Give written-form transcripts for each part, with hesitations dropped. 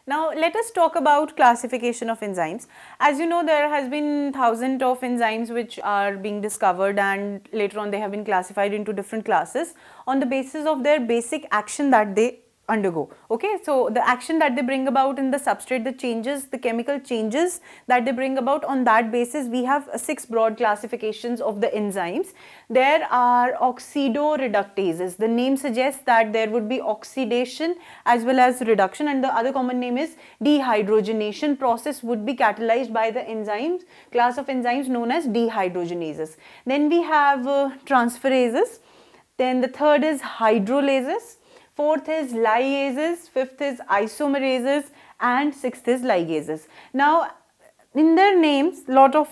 Now let us talk about classification of enzymes. As you know, there has been thousands of enzymes which are being discovered, and later on they have been classified into different classes on the basis of their basic action that they undergo. Okay, so the action that they bring about in the substrate, the changes, the chemical changes that they bring about, on that basis we have 6 broad classifications of the enzymes. There are oxidoreductases. The name suggests that there would be oxidation as well as reduction, and the other common name is dehydrogenation process would be catalyzed by the enzymes, class of enzymes known as dehydrogenases. Then we have transferases. Then the third is hydrolysis. Fourth is lyases, fifth is isomerases, and sixth is ligases. Now, in their names, lot of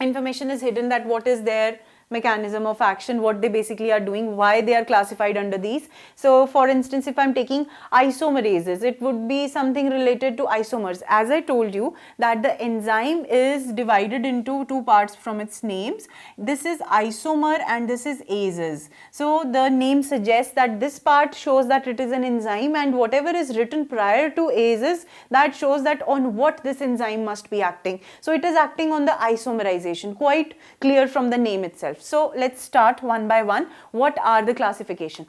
information is hidden, that what is their mechanism of action, what they basically are doing, why they are classified under these. So for instance, if I am taking isomerases, it would be something related to isomers. As I told you that the enzyme is divided into 2 parts from its names. This is isomer and this is ases. So the name suggests that this part shows that it is an enzyme, and whatever is written prior to ases, that shows that on what this enzyme must be acting. So it is acting on the isomerization, quite clear from the name itself. So let's start one by one. What are the classification?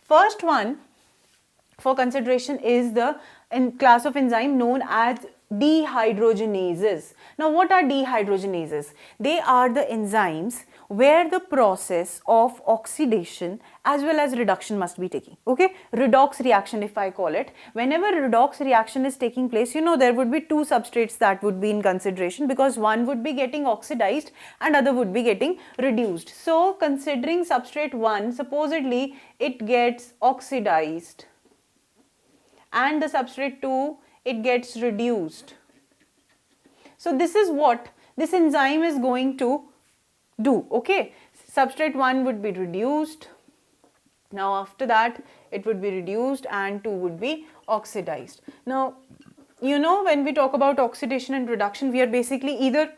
First one for consideration is the class of enzyme known as dehydrogenases. Now what are dehydrogenases? They are the enzymes where the process of oxidation as well as reduction must be taking. Okay, redox reaction if I call it. Whenever redox reaction is taking place, you know, there would be 2 substrates that would be in consideration, because one would be getting oxidized and other would be getting reduced. So considering substrate 1, supposedly it gets oxidized, and the substrate 2, it gets reduced. So this is what this enzyme is going to do. Okay, substrate 1 would be reduced. Now after that it would be reduced and 2 would be oxidized. Now, you know, when we talk about oxidation and reduction, we are basically either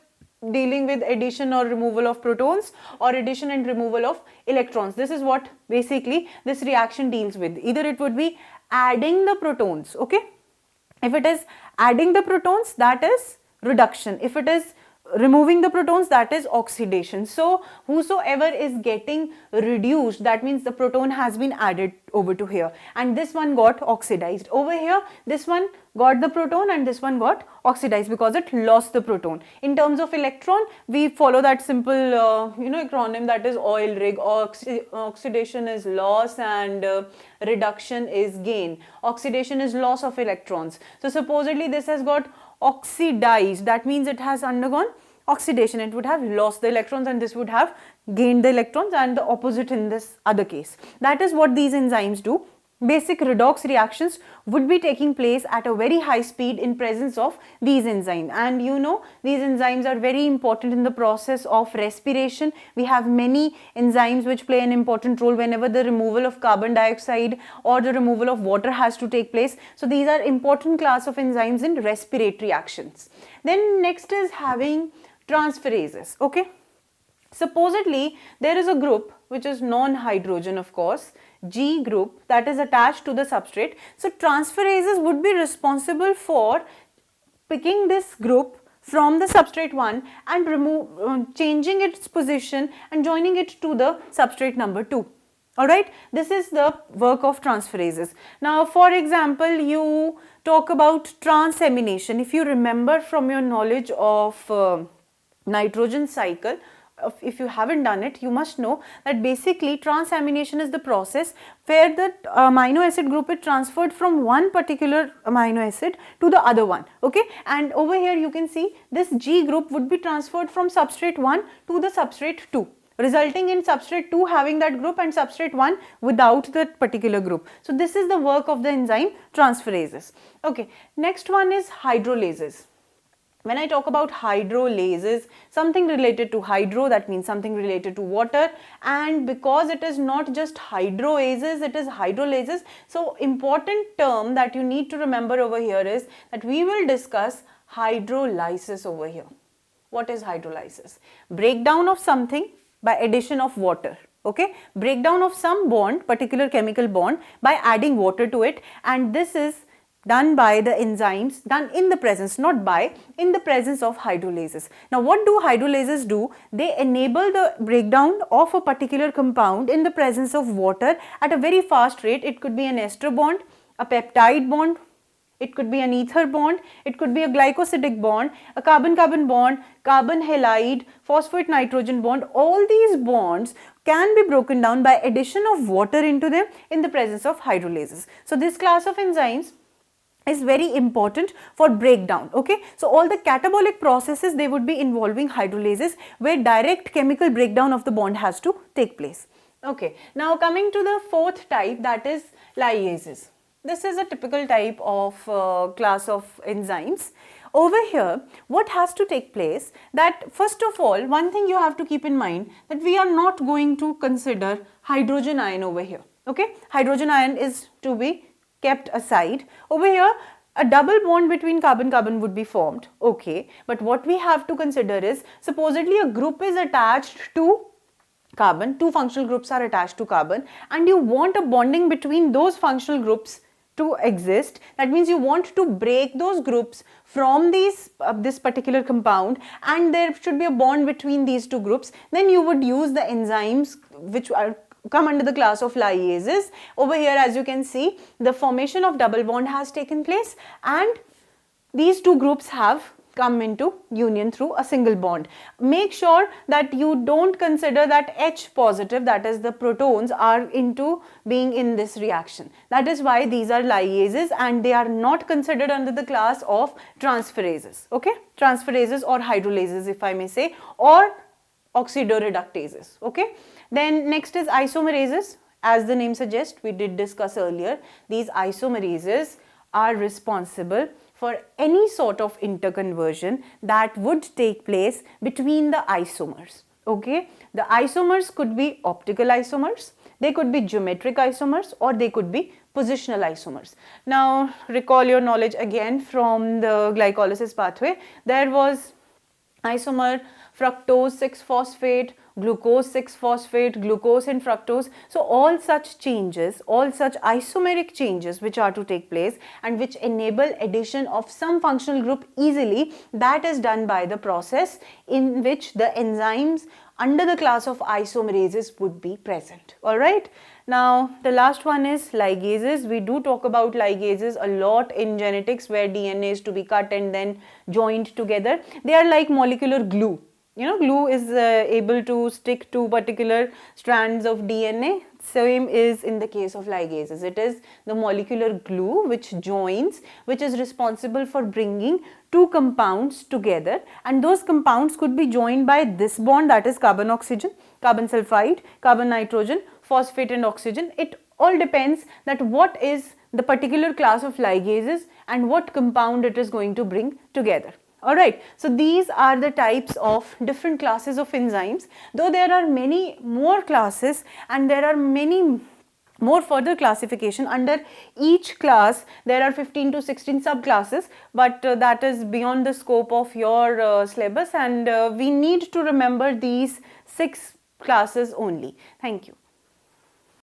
dealing with addition or removal of protons, or addition and removal of electrons. This is what basically this reaction deals with. Either it would be adding the protons. Okay, if it is adding the protons, that is reduction. If it is removing the protons, that is oxidation. So whosoever is getting reduced, that means the proton has been added over to here, and this one got oxidized. Over here, this one got the proton and this one got oxidized because it lost the proton. In terms of electron, we follow that simple acronym, that is oil rig. Oxidation is loss and reduction is gain. Oxidation is loss of electrons. So supposedly this has got oxidized, that means it has undergone oxidation. It would have lost the electrons and this would have gained the electrons, and the opposite in this other case. That is what these enzymes do. Basic redox reactions would be taking place at a very high speed in presence of these enzymes, and you know, these enzymes are very important in the process of respiration. We have many enzymes which play an important role whenever the removal of carbon dioxide or the removal of water has to take place. So these are important class of enzymes in respiratory actions. Then next is having transferases. Okay, supposedly there is a group which is non-hydrogen, of course, G group, that is attached to the substrate. So transferases would be responsible for picking this group from the substrate 1 and changing its position and joining it to the substrate number 2. Alright, this is the work of transferases. Now for example, you talk about transamination. If you remember from your knowledge of nitrogen cycle, if you haven't done it, you must know that basically transamination is the process where the amino acid group is transferred from one particular amino acid to the other one. Okay, and over here you can see this G group would be transferred from substrate 1 to the substrate 2, resulting in substrate 2 having that group and substrate 1 without that particular group. So this is the work of the enzyme transferases. Okay, next one is hydrolysis. When I talk about hydrolysis, something related to hydro, that means something related to water, and because it is not just hydroases, it is hydrolysis. So important term that you need to remember over here is that we will discuss hydrolysis over here. What is hydrolysis? Breakdown of something by addition of water. Okay, breakdown of some bond, particular chemical bond, by adding water to it, and this is done by the enzymes, done in the presence, not by, in the presence of hydrolases. Now what do hydrolases do? They enable the breakdown of a particular compound in the presence of water at a very fast rate. It could be an ester bond, a peptide bond, it could be an ether bond, it could be a glycosidic bond, a carbon-carbon bond, carbon halide, phosphate nitrogen bond. All these bonds can be broken down by addition of water into them in the presence of hydrolases. So this class of enzymes is very important for breakdown. Okay, so all the catabolic processes, they would be involving hydrolases, where direct chemical breakdown of the bond has to take place. Okay, now coming to the fourth type, that is lyases. This is a typical type of class of enzymes. Over here, what has to take place, that first of all, one thing you have to keep in mind, that we are not going to consider hydrogen ion over here. Okay, hydrogen ion is to be kept aside. Over here, a double bond between carbon-carbon would be formed. Okay, but what we have to consider is, supposedly a group is attached to carbon, two functional groups are attached to carbon, and you want a bonding between those functional groups to exist. That means you want to break those groups from this particular compound, and there should be a bond between these two groups. Then you would use the enzymes which are come under the class of lyases. Over here, as you can see, the formation of double bond has taken place, and these two groups have come into union through a single bond. Make sure that you don't consider that H positive, that is the protons, are into being in this reaction. That is why these are lyases, and they are not considered under the class of transferases. Okay, transferases or hydrolases, if I may say, or oxidoreductases. Okay, then next is isomerases. As the name suggests, we did discuss earlier, these isomerases are responsible for any sort of interconversion that would take place between the isomers. Okay, the isomers could be optical isomers, they could be geometric isomers, or they could be positional isomers. Now recall your knowledge again from the glycolysis pathway. There was isomer fructose 6-phosphate, glucose 6-phosphate, glucose and fructose. So all such changes, all such isomeric changes which are to take place and which enable addition of some functional group easily, that is done by the process in which the enzymes under the class of isomerases would be present. Alright. Now the last one is ligases. We do talk about ligases a lot in genetics, where DNA is to be cut and then joined together. They are like molecular glue. You know, glue is able to stick to particular strands of DNA. Same is in the case of ligases. It is the molecular glue which joins, which is responsible for bringing two compounds together, and those compounds could be joined by this bond, that is carbon oxygen, carbon sulfide, carbon nitrogen, phosphate and oxygen. It all depends that what is the particular class of ligases and what compound it is going to bring together. Alright, so these are the types of different classes of enzymes, though there are many more classes and there are many more further classification. Under each class there are 15 to 16 subclasses, but that is beyond the scope of your syllabus, and we need to remember these 6 classes only. Thank you.